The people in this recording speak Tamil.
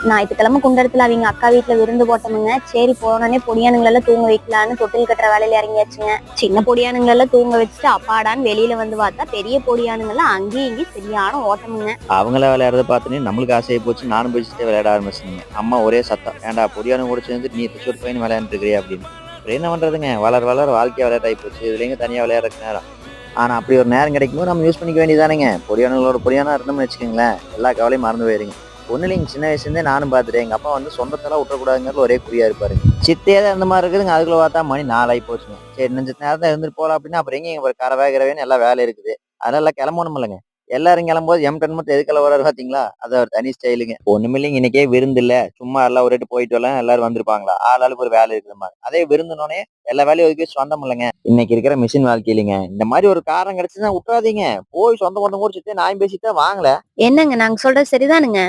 ஞாயிற்றுக்கிழமை குண்டடத்துல அவங்க அக்கா வீட்டுல விருந்து போட்டோமுங்க. சரி போனோடனே பொடியானுங்களெல்லாம் தூங்க வைக்கலான்னு தொட்டில் கட்டுற வேலையில இறங்கியாச்சுங்க. சின்ன பொடியானுங்களெல்லாம் தூங்க வச்சுட்டு அப்பாடான்னு வெளியில வந்து பார்த்தா பெரிய பொடியானுங்கெல்லாம் அங்கேயும் இங்கேயும் சரியான ஓட்டமுங்க. அவங்கள விளையாடுறத பார்த்துட்டு நம்மளுக்கு ஆசையை போச்சு. நானும் போயிட்டு விளையாட ஆரம்பிச்சுங்க. அம்மா ஒரே சத்தம், ஏன்டா பொடியானு கூட சேர்ந்து நீ ரிசோர்ட் பையன் விளையாண்டுட்டு இருக்கிறியா அப்படின்னு. அப்புறம் என்ன பண்றதுங்க, வளர வளர வாழ்க்கையா விளையாட்டாகி போச்சு. இதுலேங்க தனியா விளையாடுறதுக்கு நேரம். ஆனா அப்படி ஒரு நேரம் கிடைக்கும்போது நம்ம யூஸ் பண்ணிக்க வேண்டியதானுங்க. பொடியானுங்களோட பொடியானா இருந்தோம்னு வச்சுக்கோங்களேன், எல்லா கவலையும் மறந்து போயிருங்க. ஒண்ணு இல்லைங்க, சின்ன வயசுலேருந்தே நானும் பார்த்துட்டேன். எங்க அப்பா வந்து சொந்தத்தெல்லாம் விட்டுறக்கூடாதுங்கிறது ஒரே குறியா இருப்பாருங்க. சித்தையே தான் இந்த மாதிரி இருக்குதுங்க. அதுக்குள்ள பார்த்தா மணி 4 ஆகி போச்சுங்க. சரி நெஞ்ச நேரம் தான் இருந்துட்டு போகலாம் அப்படின்னா, அப்புறம் எங்க ஒரு கறவை கிரவேன்னு எல்லாம் வேலை இருக்குது. அதெல்லாம் கிளம்பணும் இல்லைங்க. எல்லாரும் கிளம்பும்போது M10 மட்டும் எதுக்கெல்லாம் வராரு பாத்தீங்களா? அது ஒரு தனி ஸ்டைலுங்க. ஒண்ணுமில்லைங்க, இன்னைக்கே விருந்து இல்ல. சும்மா எல்லாம் ஒரு எட்டு போயிட்டு வரலாம், எல்லாரும் வந்திருப்பாங்களா? ஆளாளுக்கு ஒரு வேலை இருக்கிற மாதிரி. அதே விருந்துனோடனே எல்லா வேலையும் ஒதுக்கி வச்சு வந்தோம் இல்லைங்க. இன்னைக்கு இருக்கிற மிஷின் வாழ்க்கையிலங்க இந்த மாதிரி ஒரு காரணம் கிடைச்சுன்னா விட்டுறாதீங்க. போய் சொந்த பந்தம் கூட சுத்தி நாயம் பேசிட்டு வாங்கல. என்னங்க நாங்க சொல்றது சரிதானுங்க?